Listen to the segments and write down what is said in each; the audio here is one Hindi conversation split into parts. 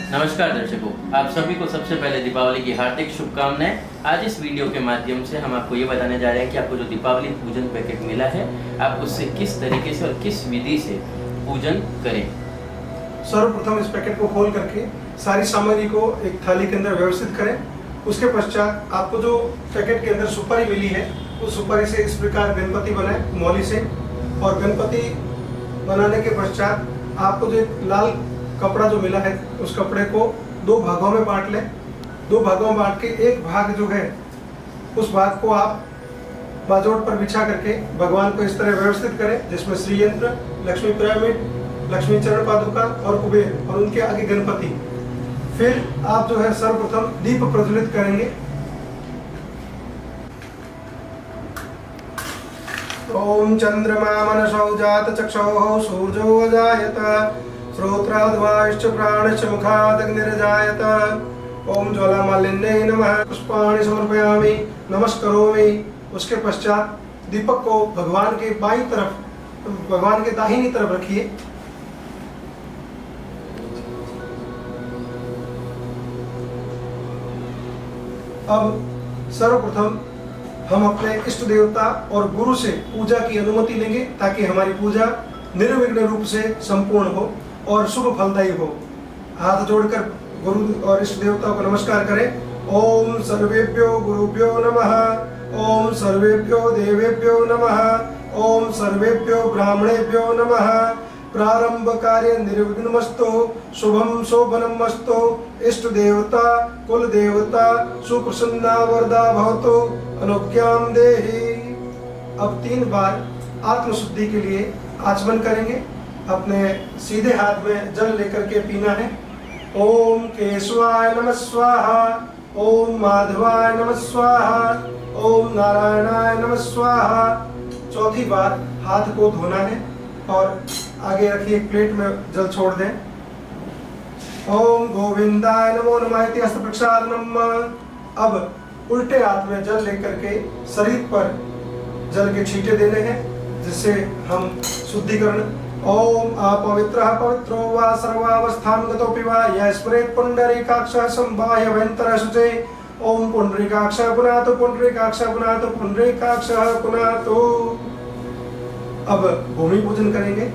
नमस्कार दर्शकों, आप सभी को सबसे पहले दीपावली की हार्दिक शुभकामनाएं। आज इस वीडियो के माध्यम से हम आपको ये बताने जा रहे हैं कि आपको जो दीपावली पूजन पैकेट मिला है, आप उससे किस तरीके से और किस विधि से पूजन करें। सर्वप्रथम इस पैकेट को खोल करके सारी सामग्री को एक थाली के अंदर व्यवस्थित करें। उसके पश्चात आपको जो पैकेट के अंदर सुपारी मिली है, उस सुपारी से इस प्रकार गणपति बनाए मौली से, और गणपति बनाने के पश्चात आपको जो एक लाल कपड़ा जो मिला है, उस कपड़े को दो भागों में बांट लें। दो भागों में बांट के एक भाग जो है, उस भाग को आप बाजोट पर बिछा करके भगवान को इस तरह व्यवस्थित करें, जिसमें श्री यंत्र, लक्ष्मी पिरामिड, लक्ष्मी चरण पादुका और कुबेर, और उनके आगे गणपति। फिर आप जो है सर्वप्रथम दीप प्रज्वलित करेंगे। ओम चंद्रमा मनसौ जात चक्षुः सूर्यो अजायत श्रोत्राद्वाश्च प्राणश्च मुखादग्निर्जायत। ओम ज्वालामालिन्ये नमः पुष्पाणि समर्पयामि नमस्करोमि। उसके पश्चात दीपक को भगवान के बाईं तरफ, भगवान के दाहिनी तरफ रखिए। अब सर्वप्रथम हम अपने इष्ट देवता और गुरु से पूजा की अनुमति लेंगे, ताकि हमारी पूजा निर्विघ्न रूप से संपूर्ण हो और शुभ फलदायी हो। हाथ जोड़कर गुरु और इष्ट देवता को नमस्कार करें। ओम सर्वेभ्यो गुरुभ्यो नमः। ओम सर्वेभ्यो देवेभ्यो नमः। ओम सर्वेभ्यो ब्राह्मणेभ्यो नमः। प्रारंभ कार्य निर्विघ्नमस्तु, शुभम शोभनमस्तु। इष्ट देवता कुल देवता सुप्रसन्ना वरदा भवतु, अनुज्ञां देहि। अब 3 बार आत्मशुद्धि के लिए आचमन करेंगे। अपने सीधे हाथ में जल लेकर के पीना है। ओम केशवाय नमः स्वाहा। ओम माधवाय नमः स्वाहा। ओम नारायणाय नमः स्वाहा। चौथी बार हाथ को धोना है और आगे रखिए, प्लेट में जल छोड़ दें। ओम गोविंदाय नमो नमः इति हस्त प्रक्षालनम। अब उल्टे हाथ में जल लेकर के शरीर पर जल के छींटे देने हैं, जिससे हम शुद्धिकरण। ओम अपवित्रः पवित्रो वा सर्वावस्थां गतोऽपि वा यः स्मरेत् पुण्डरीकाक्षः संवाह्य भयन्तरः शुचे। ओम पुण्डरीकाक्षः पुनातु, पुण्डरीकाक्षः पुनातु, पुण्डरीकाक्षः पुनातु। अब भूमि पूजन करेंगे।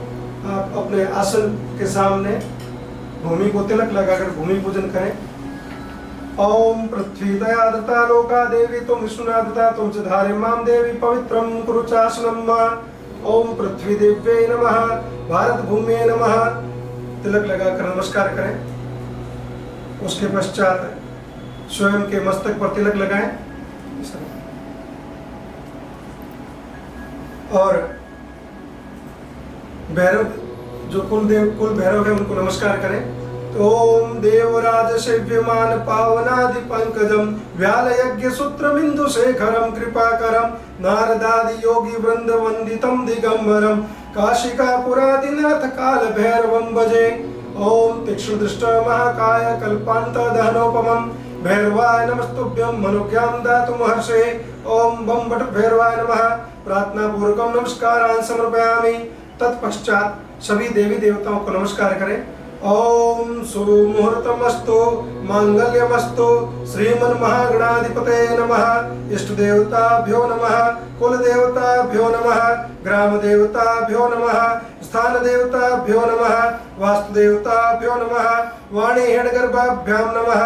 आप अपने आसन के सामने भूमि को तिलक लगाकर भूमि पूजन करें। ओम पृथ्वी दया दत्ता लोका देवी तुम विष्णुना दत्ता तुम च धारे माम देवी पवित्रं कुरु चासनम। ओम पृथ्वी देव्यै नमः। भारत भूम्यै नमः। तिलक लगाकर नमस्कार करें। उसके पश्चात स्वयं के मस्तक पर तिलक लगाएं और भैरव जो कुल भैरव है, उनको नमस्कार करें। ओम देवराज सेव्यमान पावनादि पंकजम व्याल यज्ञ सूत्र बिंदु शेखरम कृपाकरम नारदादि योगी वृंद वंदितम दिगंबरम काशिका पुरादिनाथ काल भैरवम भजे। ओम तीक्ष्ण दृष्ट महाकाय कल्पांत दहनोपमम भैरवाय नमस्तुभ्यं मनोज्ञां Datum Hershey. Om bomb but भैरवाय नमः। प्रार्थना पूर्वकम नमस्कारान् समर्पयामि। तत्पश्चात सभी देवी देवताओं को नमस्कार करें। ओम सुमुहूर्तमस्तु मांगल्यमस्तु श्रीमन् महागणाधिपतये नमः। इष्ट देवताभ्यो नमः। कुल देवताभ्यो नमः। ग्राम देवताभ्यो नमः। स्थान देवताभ्यो नमः। वास्तु देवताभ्यो नमः। वाणी हिरण्यगर्भाभ्यां नमः।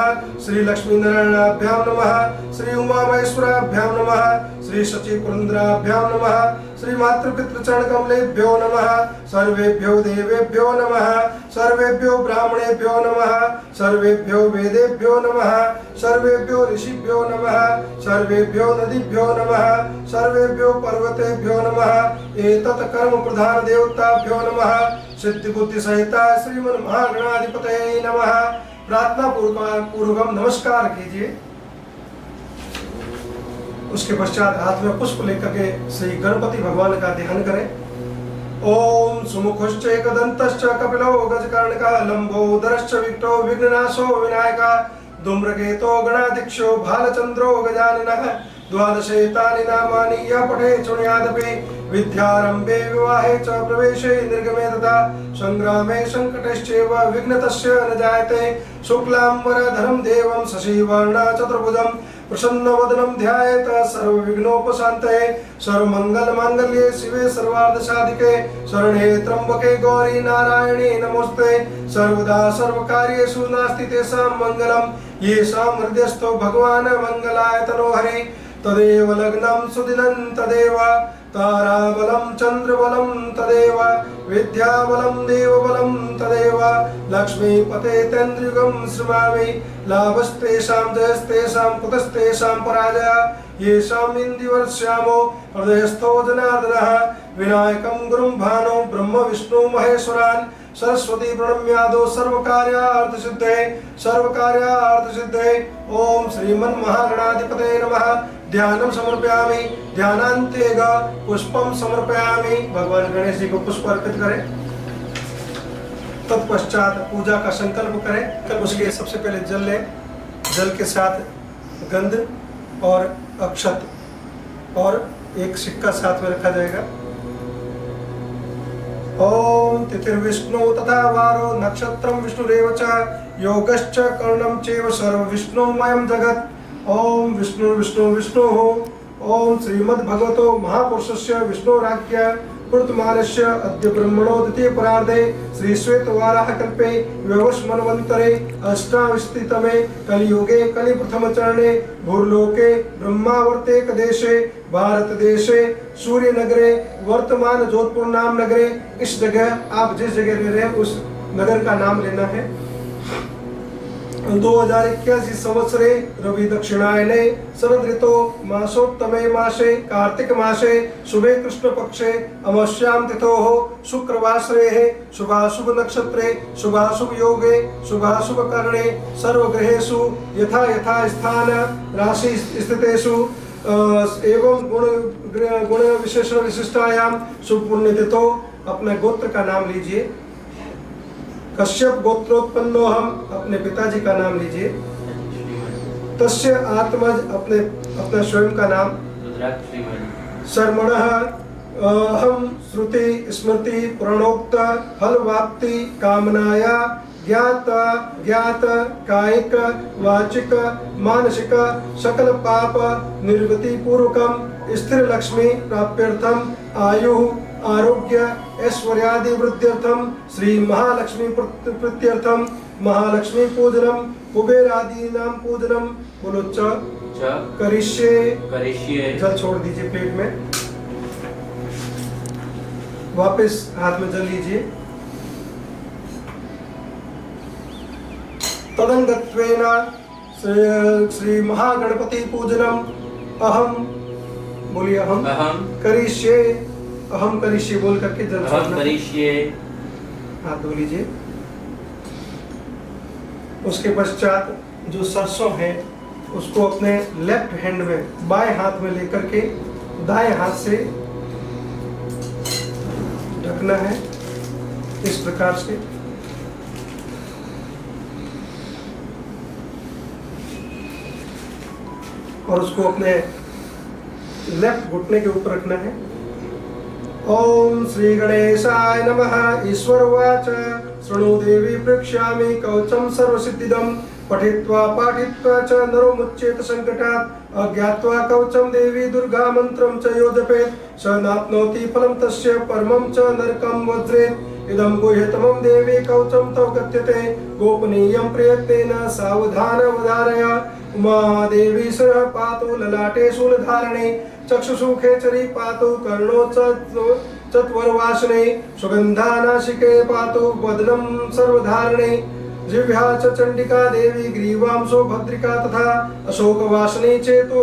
श्री लक्ष्मी नारायणाभ्यां नमः। श्री उमा महेश्वराभ्यां नमः। श्री शची पुरंदराभ्यां नमः। श्री मातृपितृचरण कमलेभ्यो नमः। सर्वेभ्यो देवेभ्यो नमः। सर्वेभ्यो ब्राह्मणेभ्यो नमः। सर्वेभ्यो वेदेभ्यो नमः। सर्वेभ्यो ऋषिभ्यो नमः। सर्वेभ्यो नदीभ्यो नमः। सर्वेभ्यो पर्वतेभ्यो नमः। एतत् कर्म प्रधान देवताभ्यो नमः। सिद्धि बुद्धि सहिता श्रीमन् महागणाधिपतये नमः। प्रार्थना पूर्वकम नमस्कार कीजिए। उसके पश्चात हाथ में पुष्प लेकर के श्री गणपति भगवान का ध्यान करें। ओम सुमुखश्च एकदन्तश्च कपिलो गजकर्णकः लंबोदरश्च विकटो विघ्ननाशो विनायकः धूम्रकेतो गणाध्यक्षो भालचंद्रो गजाननः। द्वादशेतानि नामानि यः पठेत् शृणुयादपि विद्यारंभे विवाहे च प्रवेशे निर्गमे तथा संग्रामे संकटश्चैव विघ्नतस्य न जायते। शुक्लांबरधरं देवं शशिवर्णं चतुर्भुजं प्रसन्नवदनं ध्यायेत सर्वविघ्नोपशान्तये। सर्वमंगलमांगल्ये शिवे सर्वार्थसाधिके शरण्ये त्र्यंबके गौरी नारायणी नमोस्ते। सर्वदा सर्वकार्येषु नास्ति तेषां मंगलम् येषां हृदयस्थो भगवान् मंगलाय तनोहरि। तदेव लग्नं सुदिनं तदेव ताराबलं चंद्रबलं तदेव विद्याबलं देवबलं तदेव लक्ष्मीपते तेन्द्रियुगं श्रमामि। लाभस्तेषां जयस्तेषां कुतस्तेषां पराजयः येषाम् इन्दिवर्ष्यामो हृदयस्थो जनार्दनः। विनायकं गुरुं भानो ब्रह्म विष्णु महेश्वरान् सरस्वती प्रणम्यादो सर्वकार्यार्थसिद्धये। ओम श्रीमन्महागणाधिपतये नमः। ध्यानं समर्पयामि। ध्यानान्ते पुष्पम समर्पयामि। भगवान गणेश जी को पुष्प अर्पित करें। तत्पश्चात पूजा का संकल्प करें। तब उसके सबसे पहले जल लें। जल के साथ गंध और अक्षत और एक सिक्का साथ में रखा जाएगा। ओम तिथिर्विष्णु तथा वारो नक्षत्रं विष्णुरेव च योगश्च कर्णं चैव सर्वविष्णुमयं जगत्। ओम विष्णु विष्णु विष्णु। ओम श्रीमद्भगवतो महापुरुषस्य विष्णुराज्ञा पूर्तमानस्य अद्य ब्रह्मणो द्वितीय परार्धे श्री श्वेतवाराह कल्पे व्यवस्मन्वन्तरे अष्टाविंशतितमे कलियुगे कलि प्रथम चरणे भूर्लोके ब्रह्मावर्ते कदेशे भारत देशे सूर्य नगरे वर्तमान जोधपुर नाम नगरे। इस जगह आप जिस जगह रह रहे हैं उस नगर का नाम लेना है। 2081 संवत्सरे रवि दक्षिणायने शरद ऋतो मासोत्तमे मासे कार्तिक मासे शुभे कृष्ण पक्षे अमावास्यां तिथोः शुक्रवासरे शुभाशुभ नक्षत्रे शुभाशुभ योगे शुभाशुभ करणे सर्वग्रहेषु यथा यथा स्थान राशि स्थितेषु एवं गुण विशेषण विशिष्टायां शुभ पुण्य तिथो। अपने गोत्र का नाम लीजिए। कश्यप गोत्रोत्पन्नो हम, अपने पिताजी का नाम लीजिए। तस्य आत्मज, अपने स्वयं का नाम। शर्मणः हम श्रुति स्मृति प्रणोक्त फलवाप्ति कामनाया ज्ञात कायिक वाचिक मानसिक सकल पाप निर्वृत्ति पूर्वकम स्थिर लक्ष्मी प्राप्त्यर्थम आयु आरोग्य ऐश्वर्यादि वृद्ध्यर्थम श्री महालक्ष्मी प्रीत्यर्थम महालक्ष्मी पूजनम कुबेरादीनां पूजनम। बोलो च करिष्ये। जल छोड़ दीजिए प्लेट में। वापस हाथ में जल लीजिए। तदंगत्वेन श्री महागणपति पूजनम अहम। बोलिए अहम करिष्ये। अहम करिष्ये बोल करके जल करिष्ये हाथ धो लीजिए। उसके पश्चात जो सरसों है उसको अपने लेफ्ट हैंड में बाएं हाथ में लेकर के दाएं हाथ से ढकना है इस प्रकार से। और उसको अपने लेफ्ट घुटने के ऊपर रखना है। ओम श्री गणेशाय नमः। ईश्वर उवाच शृणु देवी पृक्ष्यामि कवचं सर्वसिद्धिदं पठित्वा पाठित्वा च नरो मुच्येत संकटात् अज्ञात्वा कवचं देवी दुर्गा मंत्रं च यो जपेत् स नाप्नोति फलं तस्य परमं च नरकं वज्रेत्। इदं गुह्यतमं देवी कवचं तव कथ्यते गोपनीयं प्रयत्नेन सावधानवधारय। उमादेवी शिरः पातु ललाटे शूलधारणे चक्षुषु खेचरी पातु कर्णो चत्वरवासने सुगंधानाशिके पातु वदनं सर्वधारणे। जिह्वा च चंडिका देवी ग्रीवांशो भद्रिका तथा अशोकवासने चेतो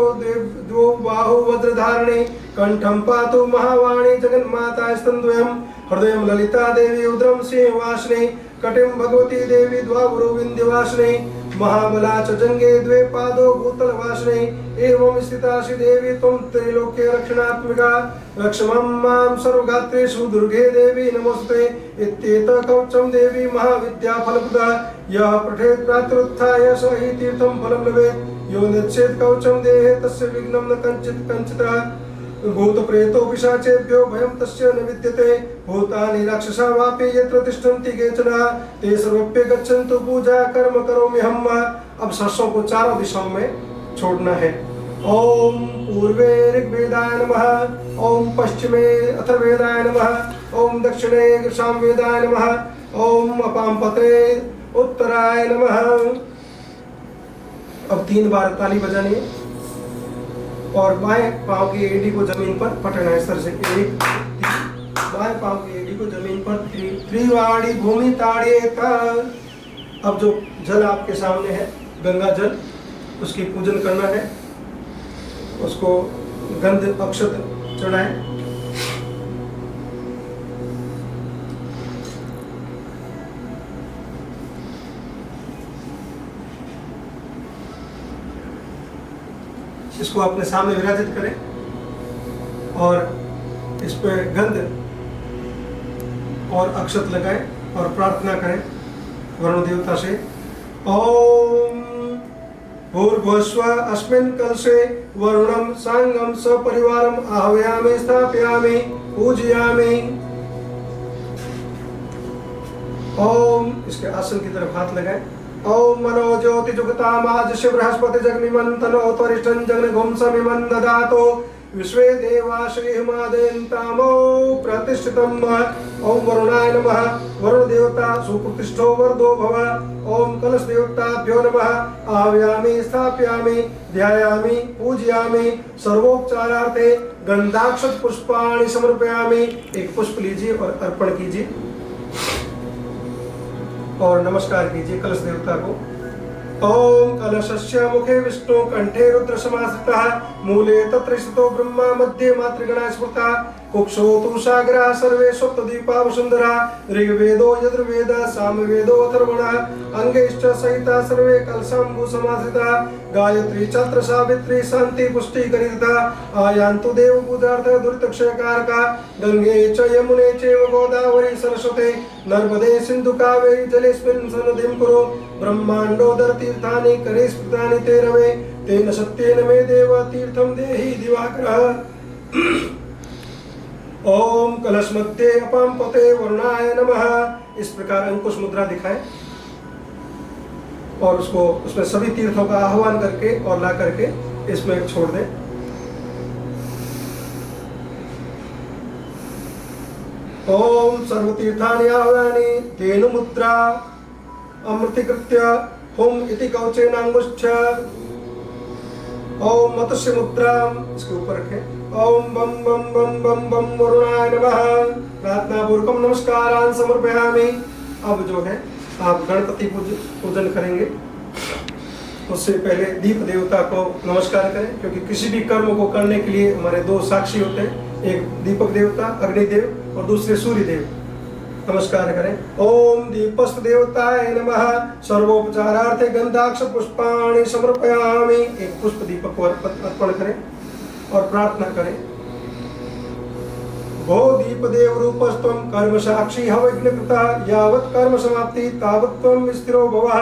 द्वौ बाहु वज्रधारणे। कंठं पातु महावाणी जगन्माता स्तनद्वयम् हृदयं ललिता देवी उदरं सिंहवासने। कटिं भगवती देवी द्वावरो विन्ध्यवासने। महाबला च जंगे द्वे पादो भूतलवासने। एवं स्थिता श्री देवी त्वं त्रैलोक्य रक्षणात्मिका रक्षमं मां सर्वगात्रेषु दुर्गे देवी नमोस्ते। इत्येतत् कवचं देवी महाविद्या फलप्रदा यः पठेत् प्रातरुत्थाय स हि तीर्थं फलं लभेत्। यो नेच्छेत् कवचं देहे तस्य विघ्नं न कञ्चित् भूत प्रेतो पिशाचेभ्यो भयं तस्य न विद्यते भूतानि राक्षसा वापि यत्र तिष्ठन्ति केचन ते सर्वप्य गच्छन्तु पूजा कर्म करोम्यहम्। अब सरसों को चारों दिशाओं में छोड़ना है। ओम पूर्वे ऋग्वेदाय नमः, ओम पश्चिमे अथर्ववेदाय नमः, ओम दक्षिणे सामवेदाय नमः, ओम अपामपते उत्तराय नमः। अब 3 बार ताली बजानी है और बाएं पांव की एड़ी को जमीन पर पटना है। सर से 1 2 3, बाएं पांव की एड़ी को जमीन पर त्रिवाड़ी भूमि ताड़िएता। अब जो जल आपके सामने है गंगा जल, उसकी पूजन करना है, उसको गंध अक्षत चढ़ाएं। इसको अपने सामने विराजित करें और इस पे गंध और अक्षत लगाएं और प्रार्थना करें वरुण देवता से। ओम भूर्भुवस्व अस्मिन् कलशे वरुणं सांगं सपरिवारम् आह्वयामि स्थापयामि पूजयामि। ओम इसके आसन की तरफ हाथ लगाएं। ओम मनो ज्योति जुगतामाजस्य बृहस्पति जगनिमंतनो त्वरिष्ठं जगनघुंसमिमं ददातो विश्वे देवा श्रीहिमादयन्तामो प्रतिष्ठितम्। ओम वरुणाय नमः, वरुण देवता सुप्रतिष्ठो वरदो भव। ओम कलश देवताभ्यो नमः, आह्वयामि स्थापयामि ध्यायामि पूजयामि। सर्वोपचारार्थे गंधाक्षत पुष्पाणि समर्पयामि। एक पुष्प लीजिए और अर्पण कीजिए और नमस्कार कीजिए कलश देवता को। ओम कलशस्य मुखे विष्णु कंठे रुद्र समाश्रितः मूले तत्र स्थितो ब्रह्मा मध्ये मातृगणा स्मृता कुक्षो तु सागरः सर्वे सप्तद्वीपा वसुन्धरा ऋग्वेदो यजुर्वेदः सामवेदो अथर्वणः अंगैश्च सहिता सर्वे कलशाम्बु समाश्रिता गायत्री छत्र सावित्री शांति पुष्टि करिता आयान्तु देव पूजार्थ दुरितक्षयकारका गंगे च यमुने चैव गोदावरी सरस्वती नर्मदे सिन्धु कावेरी जलेस्मिन् सन्निधिं कुरु ब्रह्माण्डोदर तीर्थानि करे स्मृतानि ते रवे तेन सत्येन मे देव तीर्थं देहि दिवाकरः। ओम कलश मध्ये अपाम पते वरुणाय नमः। इस प्रकार अंकुश मुद्रा दिखाएं और उसको उसमें सभी तीर्थों का आह्वान करके और ला करके इसमें छोड़ दें। ओम सर्वतीर्थानि आह्वानि तेनु मुद्रा अमृतीकृत्य होम इति कवचेनांगुश्च। ओम मत्स्य मुद्रा इसके ऊपर रखें। ओम बम बम बम बम बम वरुणाय नमः। प्रार्थना पूर्वकम नमस्कारान् समर्पयामि। अब जो है आप गणपति पूजन करेंगे, उससे पहले दीप देवता को नमस्कार करें, क्योंकि किसी भी कर्म को करने के लिए हमारे 2 साक्षी होते हैं, एक दीपक देवता अग्निदेव और दूसरे सूर्य देव। नमस्कार करें। ओम दीपस्थ देवताय नमः। सर्वोपचारार्थे गंधाक्ष पुष्पाणि समर्पयामि। एक पुष्प दीपक को अर्पण करें और प्रार्थना करें। भो दीपदेव रूपस्त्वं कर्म साक्षी हविघ्नकृतः यावत् कर्म समाप्ति तावत् त्वं स्थिरो भवः।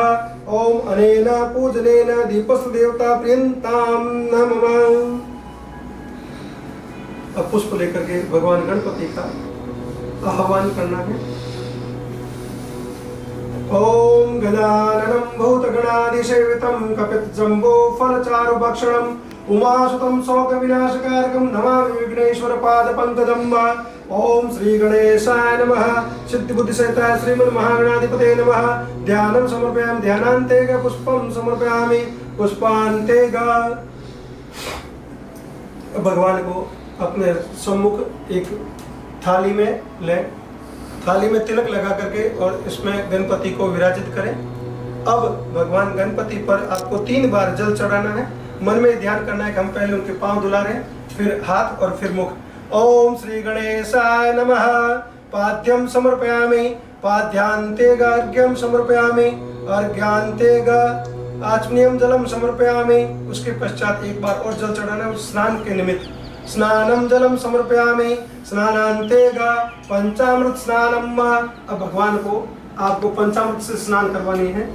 ओम अनेन पूजनेन दीपस्थ देवता प्रियंतां नमः। अब पुष्प लेकर के भगवान गणपति का आह्वान करना है। ओम गजाननं भूतगणाधिसेवितं कपितजम्बो फलचारुभक्षणं उमासुतं शोकविनाशकारकं नमामि विघ्नेश्वर पादपङ्कजम्। ओम श्री गणेशाय नमः। सिद्धिबुद्धिसहिताय श्रीमन्महागणाधिपतये नमः। ध्यानं समर्पयामि ध्यानान्ते पुष्पं समर्पयामि पुष्पान्ते। भगवान को अपने सम्मुख एक थाली में लें, थाली में तिलक लगा करके और इसमें गणपति को विराजित करें। अब भगवान गणपति पर आपको 3 बार जल चढ़ाना है। मन में ध्यान करना है कि हम पहले उनके पांव धुला रहे हैं, फिर हाथ और फिर मुख। ओम श्री गणेशाय नमः। पाद्यम समर्पयामि पाद्यांते अर्घ्यम समर्पयामि अर्घ्यांते आचमनीयम जलम समर्पयामि। उसके पश्चात एक बार और जल चढ़ाना है स्नान के निमित्त। स्नानम जलम समर्पयामि स्नानान्ते पंचामृत स्नानम। अब भगवान को आपको पंचामृत से स्नान करवानी है।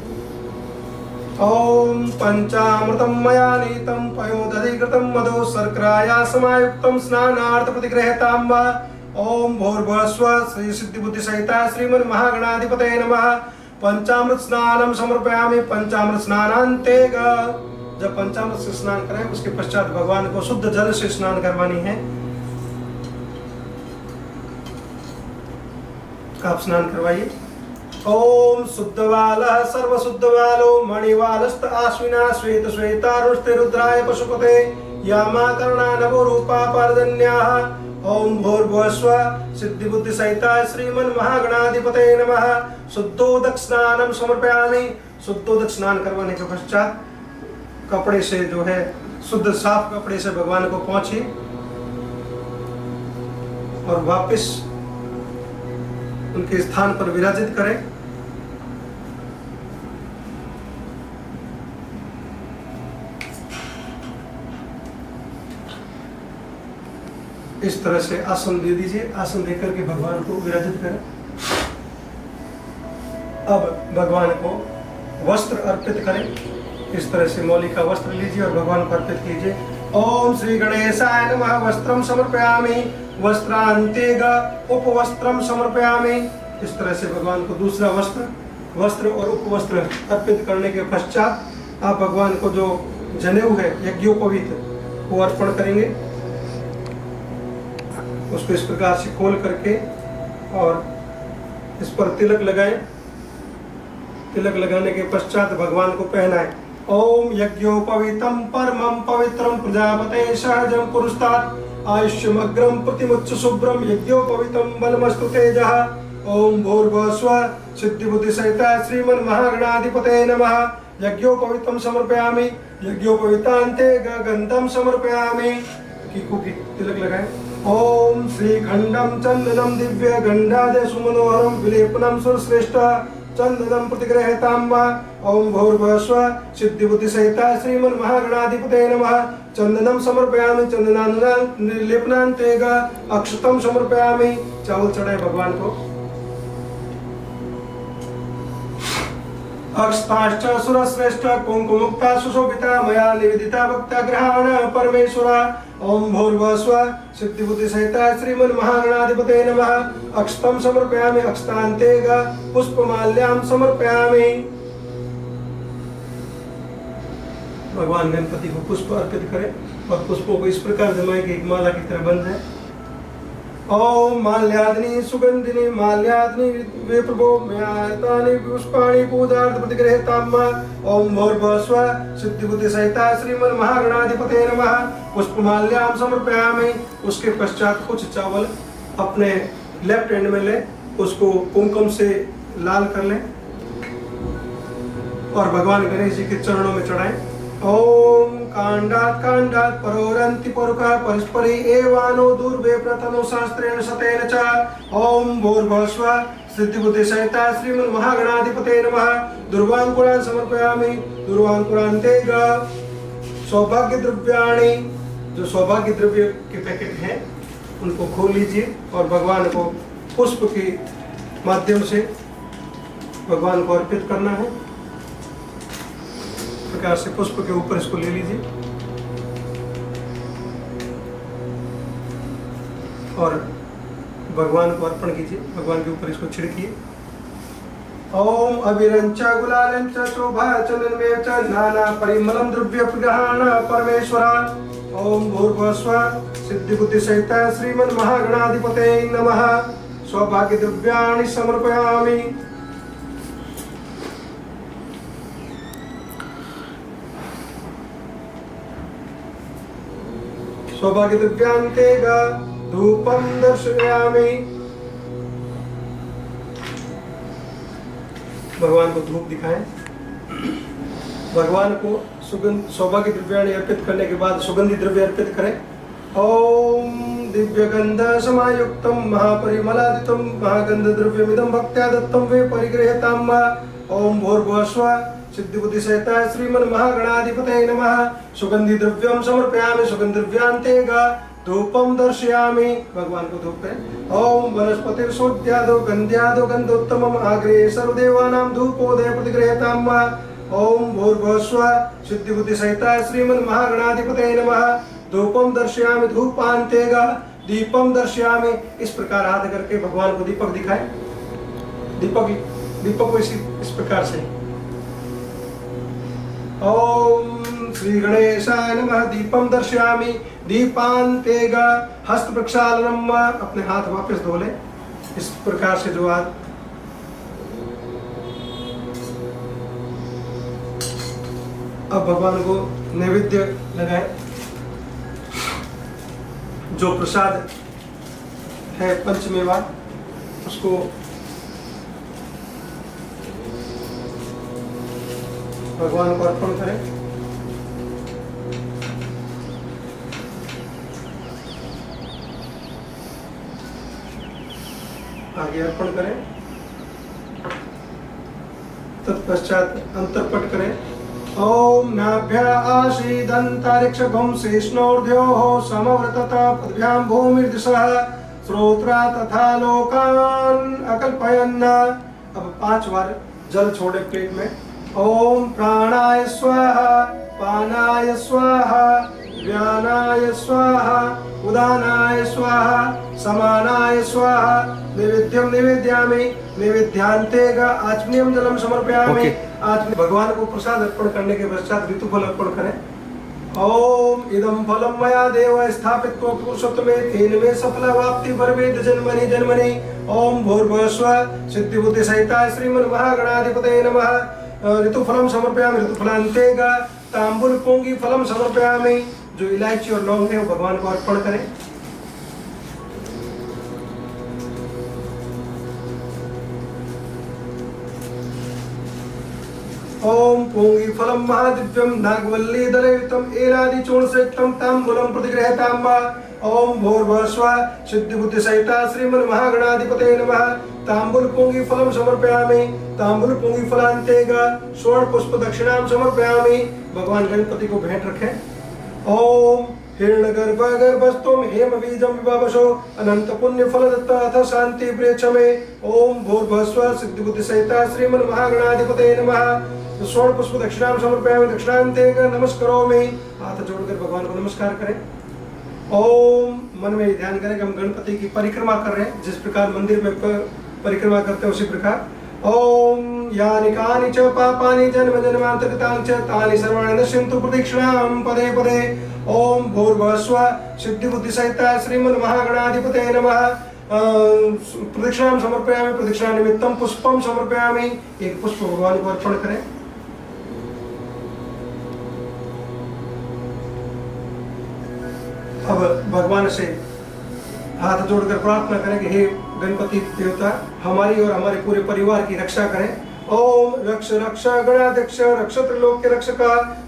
ओम पंचामृतं मया नीतं पयोदधिकृतं मधु शर्कराया समायुक्तं स्नानार्थ प्रतिगृह्यतां वा। ओम भूर्भुवस्सुवः श्री सिद्धि बुद्धि सहिता श्रीमन् महागणाधिपतये नमः। पंचामृत स्नानं समर्पयामि। पंचामृत स्नानान्ते जब पंचामृत से स्नान करें उसके पश्चात भगवान को शुद्ध जल से स्नान करवानी है। आप स्नान करवाइए। ओम शुद्धवालः सर्वशुद्धवालो मणिवालस्त आश्विना श्वेत श्वेतारुष्टे रुद्राय पशुपते यामा कर्णा नवो रूपा पारदन्याः। ओम भूर्भुवस्सुवः सिद्धि बुद्धि सहिता श्रीमन् महागणाधिपतये नमः। शुद्धोदक स्नानं समर्पयामि। शुद्धोदक स्नान करवाने के पश्चात कपड़े से जो है शुद्ध साफ कपड़े से भगवान को पोंछिए और वापस उनके स्थान पर विराजित करें। इस तरह से आसन दे दीजिए। आसन देकर के भगवान को विराजित करें। अब भगवान को वस्त्र अर्पित करें। इस तरह से मौली का वस्त्र लीजिए और भगवान को अर्पित कीजिए। ओम श्री गणेशाय नमः। वस्त्रम समर्पयामि। वस्त्रान्ते उपवस्त्रम समर्पयामि। इस तरह से भगवान को दूसरा वस्त्र और उपवस्त्र अर्पित करने के पश्चात आप भगवान को जो जनेऊ है यज्ञोपवीत वो अर्पण करेंगे। उसको इस प्रकार से खोल करके और इस पर तिलक लगाएं। तिलक लगाने के पश्चात भगवान को पहनाएं। ओम यज्ञोपवीतम परमं पवित्रम प्रजापते सहजं पुरुषात् आयुष्यमग्रम प्रतिमुच्च शुभ्रम यज्ञोपवीतम बलमस्तु तेजः। ओम भूर्भुवस्सुवः सिद्धि बुद्धि सहिता श्रीमन् महागणाधिपतये नमः। यज्ञोपवीतम समर्पयामि। यज्ञोपवीतान्ते गन्धं समर्पयामि। तिलक लगाएं। ओम श्रीखंडम चंदनम दिव्य गंधादे सुमनोहरम विलेपनम सुरश्रेष्ठ चंदनम प्रतिगृह्यतां वा। ओम भूर्भुवस्सुवः सिद्धि बुद्धि सहिता श्रीमन् महागणाधिपतये नमः। चंदनम समर्पयामि। चंदनानुलेपनान्ते अक्षतम समर्पयामि। चावल चढ़ाए भगवान को। अक्षताश्च सुरश्रेष्ठ कुंकुमुक्ता सुशोभिता मया निवेदिता भक्ता ग्रहाण परमेश्वरा। ओम भूर्भुवस्सुवः सिद्धि बुद्धि सहिता श्रीमन् महागणाधिपतये नमः। अक्षतम समर्पयामि। अक्षतान्ते पुष्पमाल्यां समर्पयामि। भगवान गणपति को पुष्प अर्पित करें और पुष्पों को इस प्रकार जमाएं कि एक माला की तरह बन जाए। ओम माल्यादिनी सुगंधिनी माल्यादिनी वे प्रभो मयातानि पुष्पाणि पूजार्थ प्रतिगृह्यतां वा। ओम भूर्भुवस्सुवः सिद्धि बुद्धि सहिता श्रीमन् महागणाधिपतये नमः। पुष्पमाल्यां समर्पयामि। उसके पश्चात कुछ चावल अपने लेफ्ट हैंड में लें, उसको कुमकुम से लाल कर लें और भगवान गणेश जी के चरणों में चढ़ाएं। ओम कांडात् कांडात् परोरन्ति परुका परस्परि एवानो दूर्वे प्रतनो शास्त्रेण शतेन च। ओम भूर्भुवस्सुवः सिद्धि बुद्धि सहिता श्रीमन् महागणाधिपतये नमः। दुर्वांकुरान् समर्पयामि। दुर्वांकुरान्ते सौभाग्य द्रव्याणि। जो सौभाग्य द्रव्य के पैकेट हैं उनको खोल लीजिए और भगवान को पुष्प के माध्यम से भगवान को अर्पित करना है। प्रकार से पुष्प के ऊपर इसको ले लीजिए और भगवान को अर्पण कीजिए। भगवान के ऊपर इसको छिड़किए। ओम अभिरंच गुलालंच शोभा चंदनमेव च नाना परिमलम द्रव्य प्रगहाण परमेश्वरा। ओम भूर्भुवस्सुवः सिद्धि बुद्धि सहिता श्रीमन् महागणाधिपतये नमः। सौभाग्य द्रव्याणि समर्पयामि। सौभाग्य द्रव्यान्ते धूपं दर्शयामि। भगवान को धूप दिखाएं। भगवान को सुगंध सौभाग्य द्रव्याणि अर्पित करने के बाद सुगंधी द्रव्य अर्पित करें। ओम दिव्य गंध समायुक्तम महापरिमलादितम महागंध द्रव्यमिदं भक्त्या दत्तं वे परिगृह्यतां वा। ओम भूर्भुवस्सुवः सिद्धि बुद्धि सहिता श्रीमन् महागणाधिपतये नमः। सुगंधि द्रव्यं समर्पयामि। सुगंध द्रव्यान्ते धूपं दर्शयामि। भगवान को धूप करें। ओम वनस्पतिर्षोड्यादो गंध्यादो गंधोत्तमम् आग्रे सर्वदेवानां धूपोदय प्रतिगृह्यतां वा। ओम भूर्भुवस्सुवः सिद्धि बुद्धि सहिता श्रीमन्महागणाधिपतये नमः। धूपम दर्शयामि धूपान्तेगा दीपम दर्शयामि। इस प्रकार हाथ करके भगवान को दीपक दिखाए। दीपक को इस प्रकार से ओम श्री गणेशाय नमः। दीपम दर्शयामि दीपान्तेगा हस्त प्रक्षालनम। अपने हाथ वापस धो ले। इस प्रकार से जो हाथ अब भगवान को नैवेद्य लगाए। जो प्रसाद है पंचमेवा उसको भगवान को अर्पण करें। आगे अर्पण करें। तत्पश्चात अंतर्पट करें। ओम नाभ्या आशीदंतरिक्षगुं शेषणोर्ध्योः समवर्तता पद्भ्यां भूमिर्दिशः श्रोत्रा तथा लोकान् अकल्पयन्। अब 5 बार जल छोड़े पेट में। ओम प्राणाय स्वाहा पानाय स्वाहा व्यानाय स्वाहा उदानाय स्वाहा समानाय स्वाहा। नैवेद्यम निवेद्यामि नैवेद्यांतेगा आचमनीयम जलम समर्पयामि। आज भगवान को प्रसाद अर्पण करने के पश्चात ऋतुफल अर्पण करें। ओम इदं फलं मया देव स्थापित्वा पुरुषोत्तमे तेन मे सफलवाप्ति वर्वेद जन्मनि जन्मनि। ओम भूर्भुवस्सुवः सिद्धि बुद्धि सहिता श्रीमन्महागणाधिपतये नमः। ऋतुफलम समर्पयामि ऋतुफलान्तेगा तांबूल पोंगी फलम समर्पयामि। जो इलायची और लौंग है वो भगवान को अर्पण करें। ओम पोंगी फलम महादिव्यम नागवल्ली दलयुतम एलादि चूर्णश्रेष्ठम तांबूलम प्रतिगृह्यताम्। ओम भूर्भुवस्सुवः सिद्धि बुद्धि सहिता श्रीमन्महागणाधिपतये नमः। तांबूल पोंगी फलम समर्पयामि तांबूल पोंगी फलान्तेगा स्वर्ण पुष्प दक्षिणाम समर्पयामि। भगवान गणपति को भेंट रखें। ओम हिरण्यगर्भ गर्भस्थोम हेम बीजम विभावशो अनंत पुण्य फल दत्ता अथ शांति प्रेक्षमे। ओम भूर्भुवस्सुवः सिद्धि बुद्धि सहिता श्रीमन्महागणाधिपतये नमः। स्वर्ण पुष्प दक्षिणाम समर्पयामि दक्षिणान्तेगा नमस्करोमि। हाथ जोड़कर भगवान को नमस्कार करें। ओम मन में ध्यान करें कि हम गणपति की परिक्रमा कर रहे हैं। जिस प्रकार मंदिर में परिक्रमा करते हैं उसी प्रकार। ओम यानि कानि च पापानि जन्म जन्मान्तरकृतानि च तानि सर्वाणि नश्यन्तु प्रदक्षिणां पदे पदे। ओम भूर्भुवस्सुवः सिद्धि बुद्धि सहिता श्रीमन्महागणाधिपतये नमः। प्रदक्षिणां समर्पयामि प्रदक्षिणा निमित्तं पुष्पं समर्पयामि। एक पुष्प भगवान को अर्पण करें। अब भगवान से हाथ जोड़कर प्रार्थना करें कि हे गणपति देवता हमारी और हमारे पूरे परिवार की रक्षा करें। ओम रक्ष रक्ष गणाध्यक्ष रक्ष त्रिलोक्य रक्षक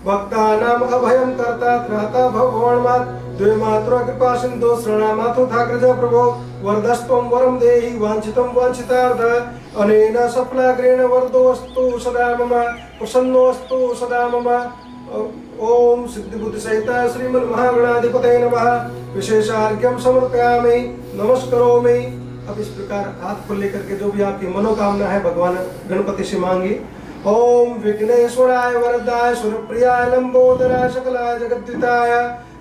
भक्तानाम अभयं कर्ता त्राता भगवान्मात् द्वे मात्रा कृपा सिंधु शरणामातु ठाकरजा प्रभो वरदस्त्वं वरं देहि वांछितं वांछितार्थ अनेन सफलाग्रेण वरदोऽस्तु सदा मम प्रसन्नोऽस्तु सदा मम। ओम सिद्धि बुद्धि सहिता श्रीमन्महागणाधिपतये नमः। विशेषार्घ्यं समर्पयामि नमस्करोमि। अब इस प्रकार हाथ खुले करके जो भी आपकी मनोकामना है भगवान गणपति से मांगी। ओम विघ्नेश्वराय वरदाय सुरप्रियाय लंबोदराय सकलाय जगद्विताय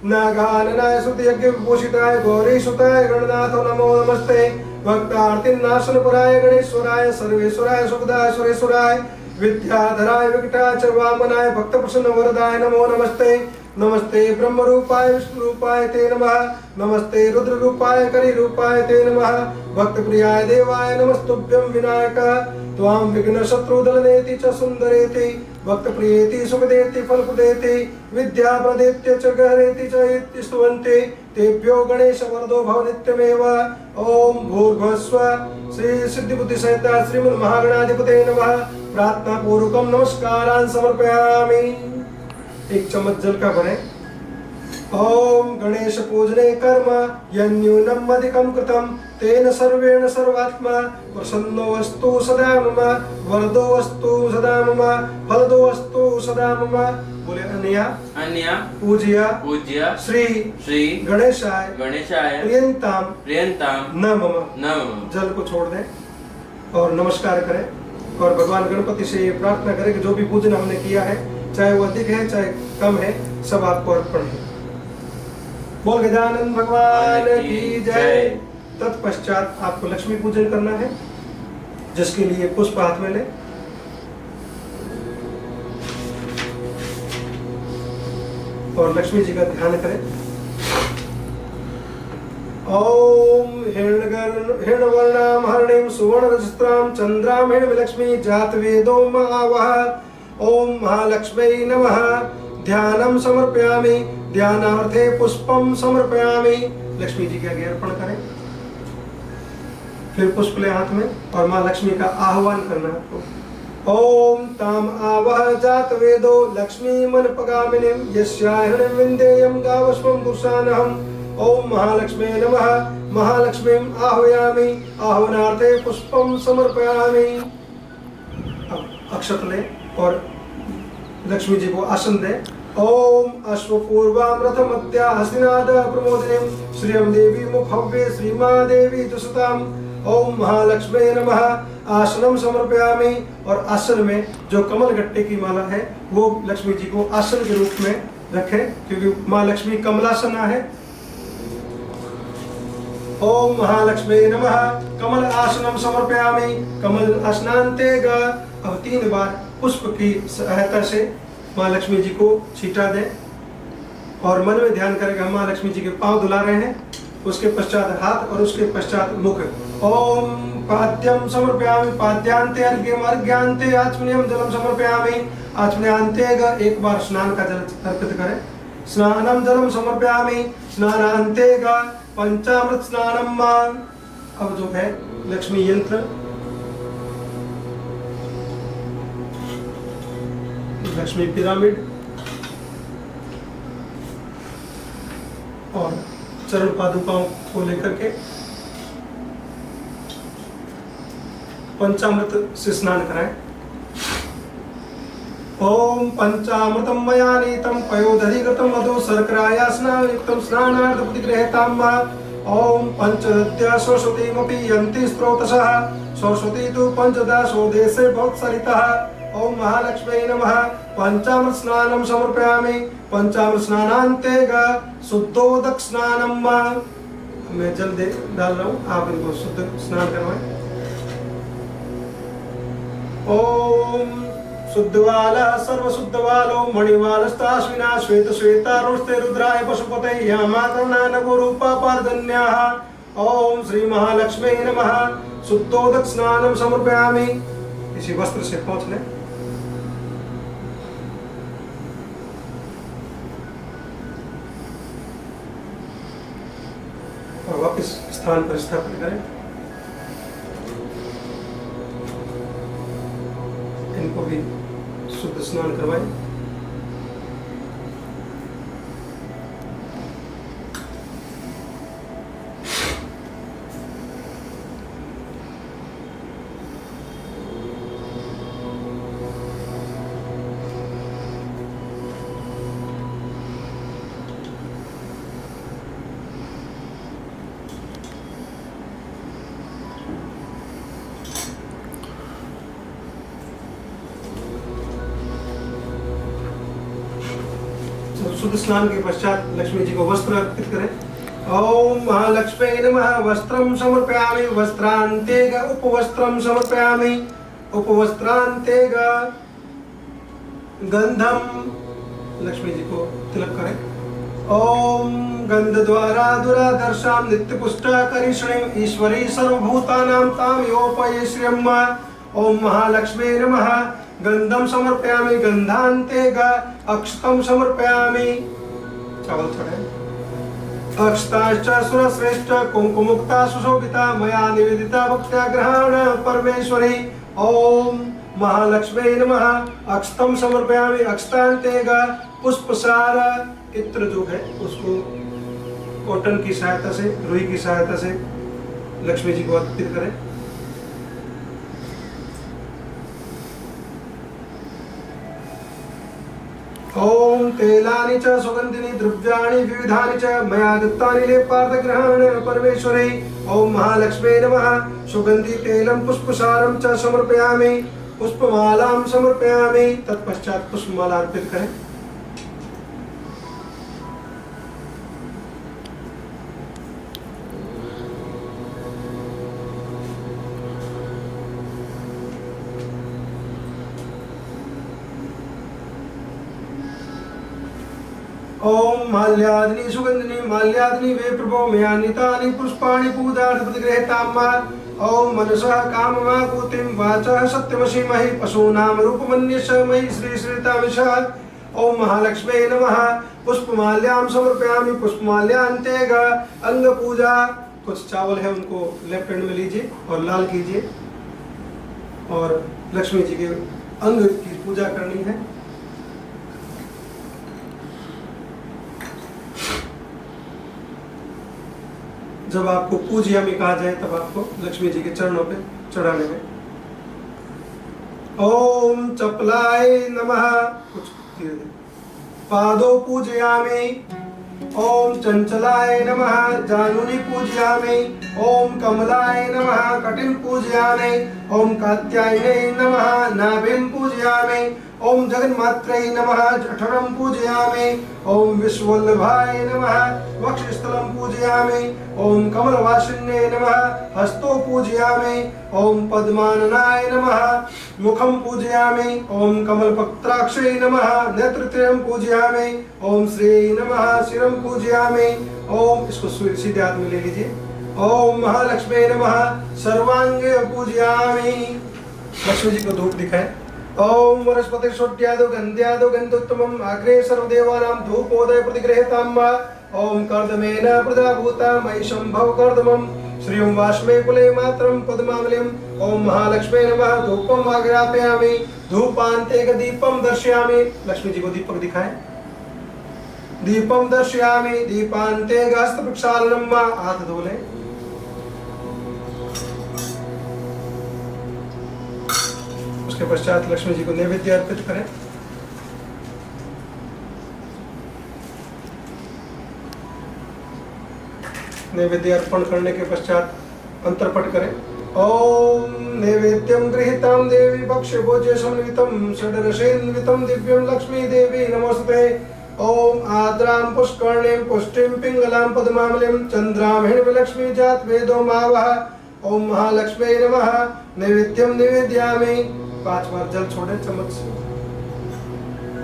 नागाननाय स्तुतियज्ञ विभूषिताय गौरीसुताय गणनाथ नमो नमस्ते। भक्तार्तिनाशनपुराय गणेश्वराय सर्वेश्वराय सुखदाय सुरेश्वराय विद्याधराय विकटाय च वामनाय भक्त प्रसन्न वरदाय नमो नमस्ते। नमस्ते ब्रह्म रूपाय विष्णु रूपाय ते नमः। नमस्ते रुद्र रूपाय करि रूपाय ते नमः। भक्त प्रियाय देवाय नमस्तुभ्यं विनायक त्वां विघ्न शत्रु दलनेति च सुंदरेति भक्त प्रियेति सुख देति फल प्रदेति विद्या प्रदेत्य च गहरेति च इति स्तुवन्ते तेभ्यो गणेश वरदो भव नित्यमेव। ओम भूर्भुवस्सुवः श्री सिद्धि बुद्धि सहिता श्रीमन्महागणाधिपतये नमः। प्रार्थना पूर्वकं नमस्कारान् समर्पयामि। एक चम्मच जल का भरें। ओम गणेश पूजने कर्म यन्यूनम अधिकं कृतं तेन सर्वेण सर्वात्मा प्रसन्नोऽस्तु सदा मम वरदोऽस्तु सदा मम फलदोऽस्तु सदा मम। बोले अन्या अन्या पूज्य पूज्य श्री श्री गणेशाय गणेशाय प्रियंताम प्रियंताम न मम। नमः। जल को छोड़ दें और नमस्कार करें। और भगवान गणपति से ये प्रार्थना करें कि जो भी पूजन हमने किया है, चाहे वो अधिक है चाहे कम है, सब आपको अर्पण है। बोल गजानन भगवान की जय। तत्पश्चात आपको लक्ष्मी पूजन करना है, जिसके लिए पुष्प हाथ में ले और लक्ष्मी जी का ध्यान करें। ओम हिरण्यवर्णाम हरणीम सुवर्णरजस्त्राम चंद्राम हिरण्यलक्ष्मी जातवेदो महावह। ओम महालक्ष्मी नमः। ध्यानम समर्पयामि, ध्यानार्थे पुष्पम समर्पयामि। लक्ष्मी जी के आगे अर्पण करें, फिर पुष्प ले हाथ में और माँ लक्ष्मी का आह्वान करना है। ओम ताम आवह जातवेदो लक्ष्मी मन पगामिनीम यस्या हिरण्यं विन्देयं गावस्वं पुरुषानहम्। ओम महालक्ष्मी नमः। महालक्ष्मीं आह्वयामि, आह्वानार्थे पुष्पम समर्पयामि। अब अक्षत ले और लक्ष्मी जी को आसन दे। ओम अश्वपूर्वामृतमत्या हस्तिनाद प्रमोदिनीं श्रियं देवी मुखव्ये श्रीमादेवी दुसताम्। ओम महालक्ष्मी नमः। आसनम समर्पयामि, और आसन में जो कमल गट्टे की माला है वो लक्ष्मी जी को आसन के रूप में रखें, क्योंकि माँ लक्ष्मी कमलासना है। ओम महालक्ष्मी नमः। कमल आसनम समर्पयामि, कमल आसनान्ते ग। अब 3 बार पुष्प की सहायता से माँ लक्ष्मी जी को छीटा दें और मन में ध्यान करें कि माँ लक्ष्मी जी के पांव धुला रहे हैं, उसके पश्चात हाथ और उसके पश्चात मुख। ओम पाद्यम समर्पयामि, पाद्यांते अर्घ्यम, अर्घ्यांते आचमनीयम जलम समर्पयामि। आचमनीयांते ग 1 बार स्नान का जल अर्पित करें। स्नानम जलम समर्पयामि, स्नानांते ग पंचामृत स्नानम मां। अब जो है लक्ष्मी यंत्र, लक्ष्मी पिरामिड और चरण पादुकाओं को लेकर के पंचामृत से स्नान कराएं। ओम पंचामृतम मया नीतम पयोदधिकृतम मधु शर्कराया स्नानयुक्तम स्नानार्थ प्रतिगृह्यताम्। ओम पंचदत्या सरस्वतीमपि यन्ति स्रोतसः, सरस्वती तु पंचदशो देशे भवत्सरितः। ओम महालक्ष्मी नमः। पंचामृत स्नानम समर्पयामि, पंचामृत स्नानान्ते ग शुद्धोदक स्नानम। मैं जल दे डाल रहा हूँ, आप इनको शुद्ध स्नान करवाएं। ओम शुद्धवाला सर्वशुद्धवालो मणिवालस्ताश्विना श्वेत श्वेतारुष्टे रुद्राय पशुपते यामाकर्णा नगो रूपा पारजन्याः। ओम श्री महालक्ष्मी नमः। शुद्धोदक स्नानम समर्पयामि। इसी वस्त्र से पोंछ लें। और वापस स्थान पर स्थापित करें। इनको भी शुद्ध स्नान करवाएं। शुद्ध स्नान के पश्चात लक्ष्मी जी को वस्त्र अर्पित करें। ओम महालक्ष्मी नमः। वस्त्रम समर्पयामि, वस्त्रान्ते ग उपवस्त्रम समर्पयामि, उपवस्त्रान्ते ग गंधम। लक्ष्मी जी को तिलक करें। ओम गंध द्वारा दुरादर्शाम नित्य पुष्टा करिष्णीम ईश्वरी सर्वभूतानां ताम योपयेश्रियम्। ओम महालक्ष्मी नमः। गंधम समर्पयामि, गंधान्ते ग अक्षतम समर्पयामि। चावल चढ़ाएं। अक्षताश्च सुरश्रेष्ठ कुंकुमुक्ता सुशोभिता मया निवेदिता भक्त्या ग्रहण परमेश्वरी। ओम महालक्ष्मी नमः। अक्षतम समर्पयामि, अक्षतान्ते ग पुष्पसार। इत्र जो है उसको कॉटन की सहायता से, रुई की सहायता से लक्ष्मी जी को अर्पित करें। ओम तेलानि च सुगंधिनी द्रव्याणि विविधानि च मया दत्तानि लेपार्थ ग्रहण परमेश्वरी। ओम महालक्ष्मी नमः। सुगंधि तेलम पुष्पसारम च समर्पयामि। पुष्पमालां समर्पयामि। तत्पश्चात पुष्पमाला अर्पित करें। ओम माल्यादिनी सुगंधिनी माल्यादिनी वे प्रभो मयानितानि पुष्पाणि पूजार्थ प्रतिगृहीताम्मा। ओम मनसः काममाकुतिं वाचः सत्यमसीमहि पशूनां रूपमन्यस्य मयि श्री श्रीताविषः। ओम महालक्ष्मी नमः। पुष्पमाल्यां समर्पयामि। पुष्पमाल्यान्तेग अंग पूजा। कुछ चावल है उनको लेफ्ट हैंड में लीजिए और लाल कीजिए और लक्ष्मी जी के अंग की पूजा करनी है। जब आपको पूज्यामि कहा जाए तब आपको लक्ष्मी जी के चरणों पे चढ़ाने में। ओम चपलाय नमः। कुछ धीरे धीरे। पादो पूजयामि। ओम चंचलाय नमः। जानुनी पूजयामि। ओम कमलाय नमः। कटिं पूजयामि। ओम कात्यायने नमः। नाभिं पूजयामि। ओम जगन्मात्रै नमः। जठरं पूजयामि। ओम विश्ववल्लभाय नमः। वक्षस्थलं पूजयामि। ओम कमलवासिन्ये नमः। हस्तो पूजयामि। ओम पद्माननाय नमः। मुखं पूजयामि। ओम कमलपत्राक्षै नमः। नेत्रत्रयं पूजयामि। ओम श्री नमः। शिरं पूजयामि। ओम इसको सीधे हाथ में ले लीजिए। ओम महालक्ष्मी नमः। सर्वांगे पूजयामि। लक्ष्मी जी को धूप दिखाएं। ओम वनस्पति शोड्यादो गंध्यादो गंधोत्तमम अग्रे सर्वदेवानां धूपोदय प्रतिगृहीताम्। ओम कर्दमेन प्रजाभूता मयि संभव कर्दमम्। श्रियं वाष्मे कुले मात्रं पद्मावलिम्। ओम महालक्ष्मी नमः। धूपम् आग्रापयामि। धूपान्ते दीपं दर्शयामि। लक्ष्मी जी को दीपक दिखाएं। दीपं दर्शयामि। दीपान्ते हस्त प्रक्षालनम्। हाथ धो लें। उसके पश्चात लक्ष्मी जी को नैवेद्य अर्पित करें। नैवेद्य अर्पण करने के पश्चात अंतर्पट करें। ओम नैवेद्यं गृहीतं देवी भक्ष्य भोज्य समन्वितं षड्रसेन्वितं दिव्यं लक्ष्मी देवी नमोस्तुते। ओम आद्रां पुष्कर्णीं पुष्टिं पिंगलां पद्मावलिं चंद्रां हिरण्यलक्ष्मी जात वेदो मावः। ओम महालक्ष्मी नमः। नैवेद्यं निवेदयामि। 5 बार जल छोड़े चम्मच से।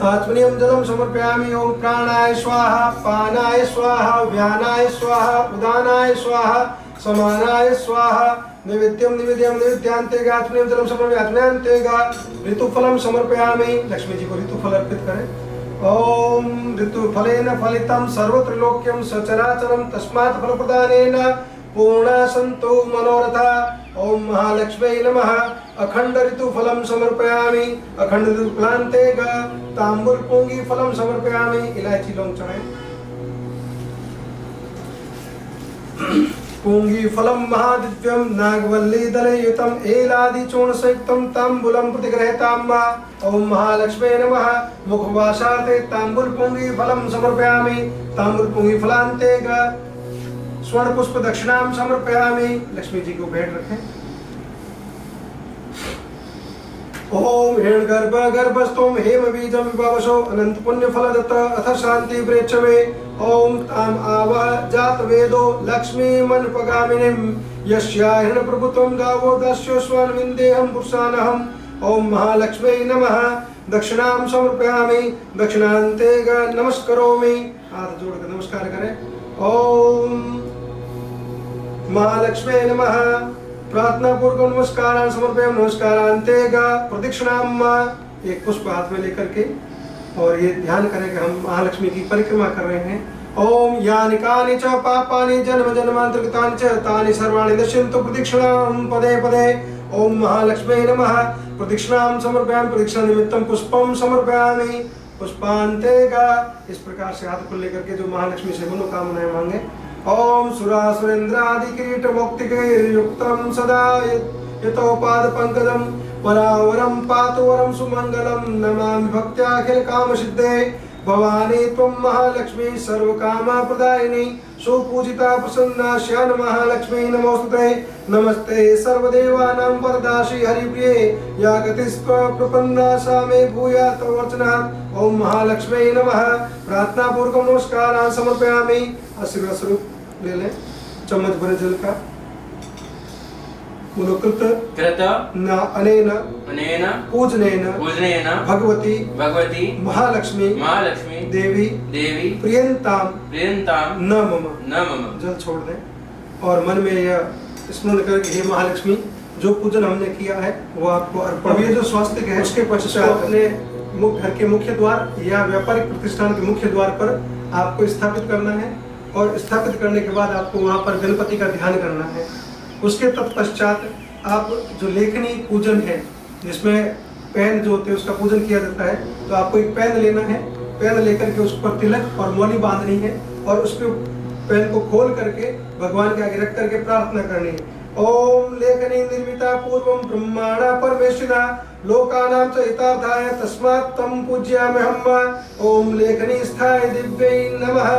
आत्मनियम जलम समर्पयामि। ओम प्राणाय स्वाहा। पानाय स्वाहा। व्यानाय स्वाहा। उदानाय स्वाहा। समानाय स्वाहा। नैवेद्यम निवेद्यम निवेद्यांते आत्मनियम जलम समर्पयामि। आत्मन्यांते ऋतुफलम समर्पयामि। लक्ष्मी जी को ऋतुफल अर्पित करें। ओम ऋतुफलेन फलितं सर्वत्रलोक्यं सचराचरं तस्मात् फलप्रदानेन पूर्णा सन्तु मनोरथा। ओम महालक्ष्मी नमः। अखंड ऋतुफलं समर्पयामि। अखंड ऋतुफलान्ते तांबूल पुंगी फलं समर्पयामि। इलायची लौंग चढ़ाएं। पुंगी फलं महादिव्यं नागवल्ली दलयुतं एलादि चूर्ण संयुक्तं तांबूलं प्रतिगृहीताम्। ओम महालक्ष्मी नमः। मुखवासार्थे तांबूल पुंगी फलं समर्पयामि। तांबूल पुंगी फलान्ते स्वर्ण पुष्प दक्षिणां समर्पयामि। लक्ष्मी जी को भेंट रखें। ओम हिरण्यगर्भ गर्भस्थोम हेम बीजम विभावसो अनंत पुण्य फलदत्त अथ शांति प्रेक्षमे। ओम ताम आवह जात वेदो लक्ष्मी मनपगामिनीं यस्या हिरण्य प्रभुत्वं गावो दस्यो स्वान विन्देहं पुरुषानहम्। ओम महालक्ष्मी नमः। दक्षिणां समर्पयामि। दक्षिणान्ते नमस्करोमि। हाथ जोड़कर नमस्कार करें। ओम महालक्ष्मी नमः। प्रार्थना पूर्वक नमस्कार समर्पयामि। नमस्कारान्ते प्रदक्षिणाम। एक पुष्प हाथ में लेकर के और ये ध्यान करें कि हम महालक्ष्मी की परिक्रमा कर रहे हैं। ओम यानि कानि च पापानि जन्म जन्मांतरितानि च तानि सर्वाणि नश्यन्तु प्रदक्षिणां पदे पदे। ओम महालक्ष्मी नमः। प्रदक्षिणां समर्पयामि। प्रदक्षिणा निमित्तं पुष्पं समर्पयामि। पुष्पान्ते इस प्रकार से हाथ को लेकर के जो महालक्ष्मी से मनोकामनाएं मांगे। ओम सुरासुरेन्द्रादि किरीट मुक्तिकैर्युक्तं सदा यतोपाद पंकजं परावरं पातु वरं सुमंगलं नमामि भक्त्याखिल काम सिद्धे। भवानी त्वं महालक्ष्मी सर्वकामप्रदायिनी सुपूजिता प्रसन्ना श्यान महालक्ष्मी नमोस्तुते। नमस्ते सर्वदेवानां वरदाशी हरिप्रिये या गतिस्त्व प्रपन्ना सा मे भूयात् वर्चना। ओम महालक्ष्मी नमः। प्रार्थना पूर्वक नमस्कारान् समर्पयामि। आशीर्वाद स्वरूप ले लें चम्मच भरे जल का। मुनुकृत कृत न अनेन अनेन पूजनेन पूजनेन भगवती भगवती महालक्ष्मी महालक्ष्मी देवी देवी प्रियंताम प्रियंताम न मम। न मम। जल छोड़ दें और मन में यह स्मरण करें कि हे महालक्ष्मी, जो पूजन हमने किया है वो आपको अर्पण। ये जो स्वास्तिक है उसके पश्चात अपने घर के मुख्य द्वार या व्यापारिक प्रतिष्ठान के मुख्य द्वार पर आपको स्थापित करना है और स्थापित करने के बाद आपको वहाँ पर गणपति का ध्यान करना है। उसके तत्पश्चात आप जो लेखनी पूजन है जिसमें पेन जो होते हैं उसका पूजन किया जाता है, तो आपको एक पेन लेना है। पेन लेकर के उस पर तिलक और मौली बांधनी है और उसके पेन को खोल करके भगवान के आगे रख करके प्रार्थना करनी है। ओम लेखनी निर्मिता पूर्वम ब्रह्माणा परमेश्वरा लोकानां च हितार्थाय तस्मात् तं पूज्याम्यहम्। ओम लेखनी स्थाय दिव्यै नमः।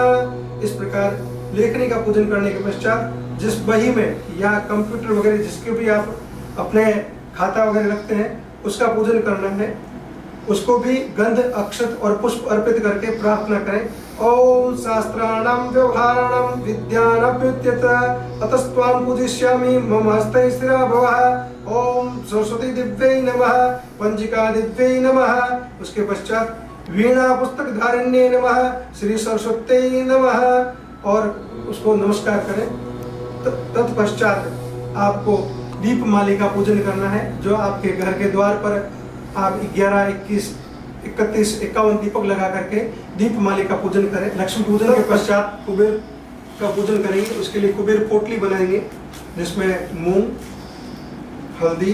इस प्रकार लेखनी का पूजन करने के पश्चात जिस बही में या कंप्यूटर वगैरह जिसके भी आप अपने खाता वगैरह रखते हैं उसका पूजन करना है। उसको भी गंध अक्षत और पुष्प अर्पित करके प्रार्थना करें। ओम शास्त्राणां व्यवहाराणां विद्यानभ्युच्यत अतस्त्वां पूजिष्यामि मम हस्तै स्थिरा भवः। ओम सरस्वती दिव्यै नमः। पंजिका दिव्यै नमः। उसके पश्चात वीणा पुस्तक धारिण्ये नमः। श्री सरस्वत्यै नमः और उसको नमस्कार करें। तत्पश्चात आपको दीपमाली का पूजन करना है, जो आपके घर के द्वार पर आप 11, 21, 31, 51 दीपक लगा करके दीपमाली का पूजन करें। लक्ष्मी पूजन के पश्चात कुबेर का पूजन करेंगे। उसके लिए कुबेर पोटली बनाएंगे जिसमें मूंग, हल्दी,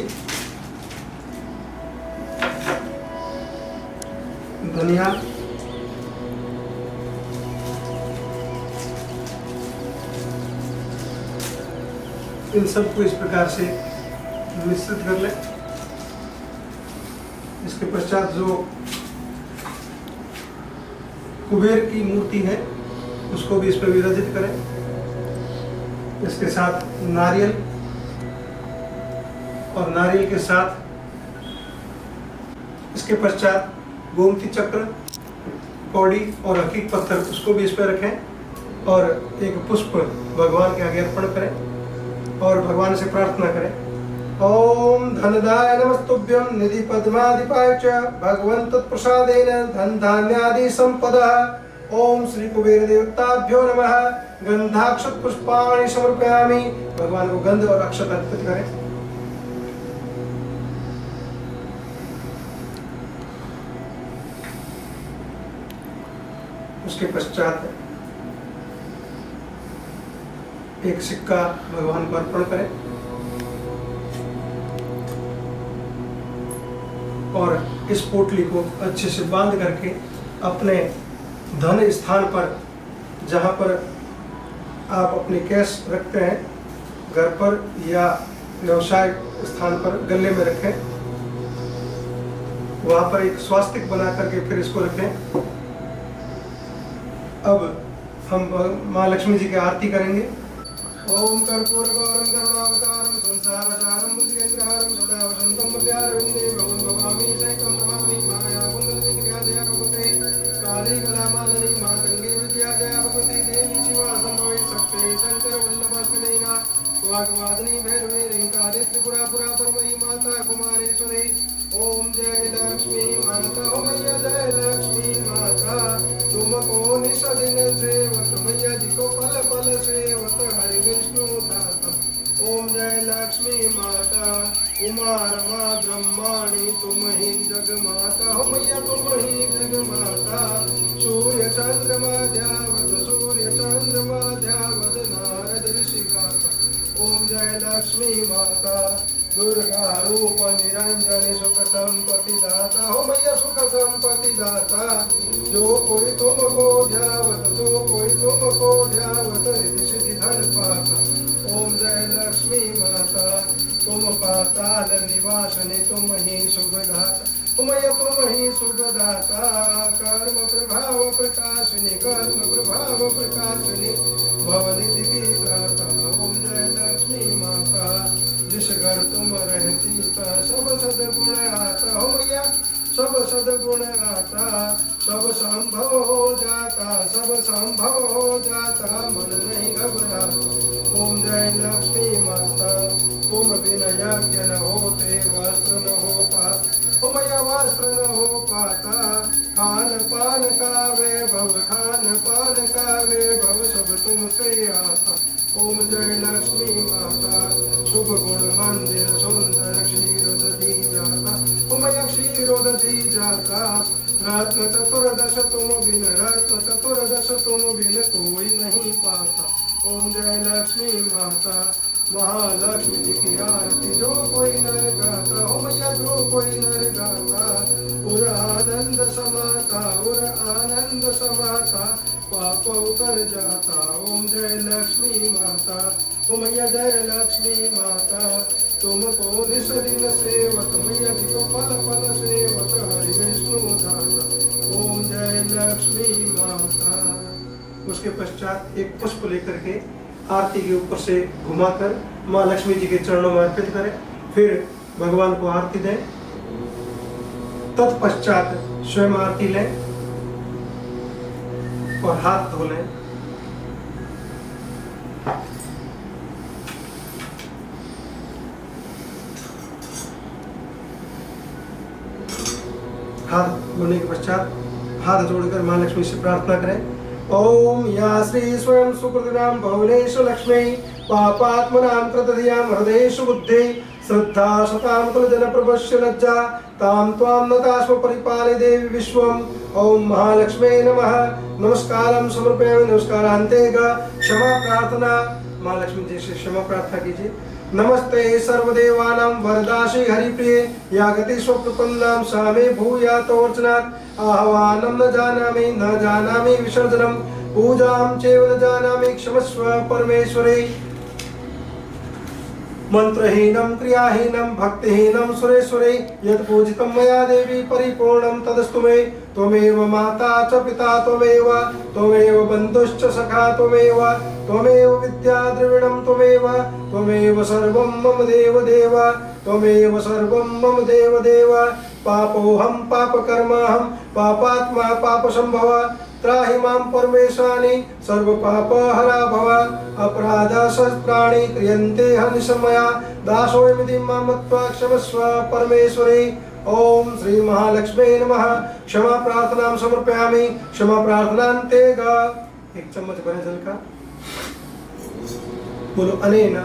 धनिया, इन सबको इस प्रकार से मिश्रित कर लें। इसके पश्चात जो कुबेर की मूर्ति है उसको भी इस पर विराजित करें। इसके साथ नारियल और नारियल के साथ इसके पश्चात गोमती चक्र, कौड़ी और हकीक पत्थर उसको भी इस पर रखें और एक पुष्प भगवान के आगे अर्पण करें और भगवान से प्रार्थना करें। ओम धनदाय नमस्तुभ्यं निधि पद्माधिपाय च भगवन् तत्प्रसादेन धन धान्यादि संपदः। ओम श्री कुबेर देवताभ्यो नमः। गंधाक्षत पुष्पाणि समर्पयामि। भगवान को गंध और अक्षत अर्पित करें। उसके पश्चात एक सिक्का भगवान को अर्पण करें और इस पोटली को अच्छे से बांध करके अपने धन स्थान पर, जहाँ पर आप अपने कैश रखते हैं घर पर या व्यवसाय स्थान पर, गले में रखें। वहाँ पर एक स्वास्तिक बना करके फिर इसको रखें। अब हम माँ लक्ष्मी जी की आरती करेंगे। ओम कर्पूरगौरं करुणावतारं संसारसारं बुद्धिकेन्द्रहारं सदा वसन्तं मध्यारविन्दे भगवन् भवामि सैकं नमामि। माया कुण्डलिनीक्रियादया भगवते काली कलामालिनी मातङ्गे विद्यादया भगवते देवी शिवा सम्भवे शक्ते शङ्करवल्लभास्मिनैना वाग्वादिनी भैरवे ऋङ्कारे त्रिपुरापुरा परमयी माता कुमारेश्वरी। ओम जय लक्ष्मी माता हो मैया जय लक्ष्मी माता, तुमको निष्दिन सेवत मैया जी को पल पल सेवत हरि विष्णु दाता। ओम जय लक्ष्मी माता उमा रमा ब्रह्माणी तुम ही जग माता हो मैया तुम ही जग माता। सूर्य चंद्रमा ध्यावत सूर्य चंद्रमा ध्यावत नारद ऋषि गाता। ओम जय लक्ष्मी माता दुर्गा रूप निरंजन सुख संपत्ति दाता हो मैया सुख संपत्ति दाता। जो कोई तुमको ध्यावत जो कोई तुमको ध्यावत रिद्धि सिद्धि धन पाता। ओम जय लक्ष्मी माता तुम पाताल निवासने तुम ही सुखदाता मैया तुम ही सुखदाता। कर्म प्रभाव प्रकाशिनी कर्म प्रभाव प्रकाशिनी भवनिधि की त्राता। ओम जय लक्ष्मी माता, जिस घर तुम रहती ता सब सद्गुण आता। हो मैया सब सद्गुण आता, सब संभव हो जाता, सब संभव हो जाता, मन नहीं घबराता। ओम जय लक्ष्मी माता, तुम बिन यज्ञ न होते, वस्त्र न हो पाता। ओ मैया वस्त्र न हो पाता, खान पान का वैभव, खान पान का वैभव सब तुमसे आता। ओम जय लक्ष्मी माता, शुभ गुण मंदिर सुंदर क्षीर दधी जाता। ओ मैया क्षीर दधी जाता, रत्न चतुर्दश तुम बिन, रत्न चतुर्दश तुम बिन कोई नहीं पाता। ओम जय लक्ष्मी माता, महालक्ष्मी जी की आरती जो कोई नर गाता। हो मैया जो कोई नर गाता, उर आनंद समाता, उर आनंद समाता, पाप उतर जाता। ओम जय लक्ष्मी माता, ओ मैया जय लक्ष्मी माता, तुमको निस दिन सेवक, मैया जी को पल पल सेवक, हरि विष्णु दाता। ओम जय लक्ष्मी माता। उसके पश्चात एक पुष्प लेकर के आरती के ऊपर से घुमाकर माँ लक्ष्मी जी के चरणों में अर्पित करें, फिर भगवान को आरती दें। तत्पश्चात स्वयं आरती लें और हाथ धो लें। हाथ धोने के पश्चात हाथ जोड़कर माँ लक्ष्मी से प्रार्थना करें। ओम या श्री स्वयं सुकृतिनां भुवनेषु लक्ष्मी, पापात्मनां कृतधियां हृदयेषु बुद्धि, श्रद्धा शतां कुलजनप्रभस्य लज्जा, तां त्वां नतास्म परिपालय देवी विश्वम्। ओम महालक्ष्मी नमः। नमस्कारं समर्पयामि। नमस्कारान्ते क्षमा प्रार्थना। माँ लक्ष्मी जी से क्षमा प्रार्थना कीजिए। नमस्ते सर्वदेवानां वरदासी हरिप्रिये, या गति स्वप्रपन्नां सा मे भूयातोर्चनात्। आह्वानं न जानामि विसर्जनं, पूजां चैव न जानामि क्षमस्व परमेश्वरी। मंत्रहीनं क्रियाहीनं भक्तिहीनं सुरेश्वरे, यत् पूजितं मया देवी परिपूर्णं तदस्तु मे। त्वमेव माता च पिता त्वमेव, त्वमेव बन्धुश्च सखा त्वमेव, त्वमेव विद्या द्रविणं त्वमेव, त्वमेव सर्वं मम देव देव, त्वमेव सर्वं मम देव देव। पापोऽहं पापकर्माहं, पापात्मा पापसंभव, त्राहि मां परमेशानि सर्वपापहरा भव। अपराधसहस्राणि क्रियन्ते हनिशमया, दासोऽयमिति मां मत्वा क्षमस्व परमेश्वरी। ओम श्री महालक्ष्मी नमः। क्षमा प्रार्थनां समर्पयामि। क्षमा प्रार्थनान्ते एक चम्मच भरे जल का। बोलो अनेन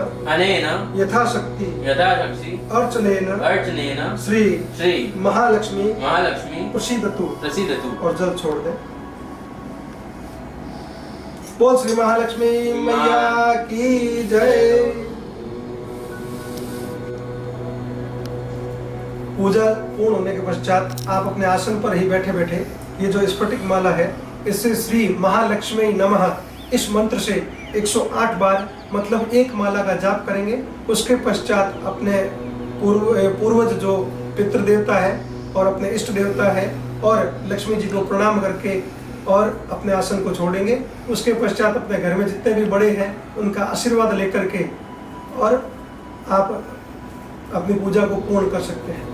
यथाशक्ति अर्चनेन श्री महालक्ष्मी प्रसीदतु। और जल छोड़ दे। बोल श्री महालक्ष्मी मैया की जय। पूजा पूर्ण होने के पश्चात आप अपने आसन पर ही बैठे बैठे ये जो स्फटिक माला है, इससे श्री महालक्ष्मी नमः इस मंत्र से 108 बार मतलब एक माला का जाप करेंगे। उसके पश्चात अपने पूर्वज जो पितृ देवता है और अपने इष्ट देवता है और लक्ष्मी जी को प्रणाम करके और अपने आसन को छोड़ेंगे। उसके पश्चात अपने घर में जितने भी बड़े हैं उनका आशीर्वाद लेकर के और आप अपनी पूजा को पूर्ण कर सकते हैं।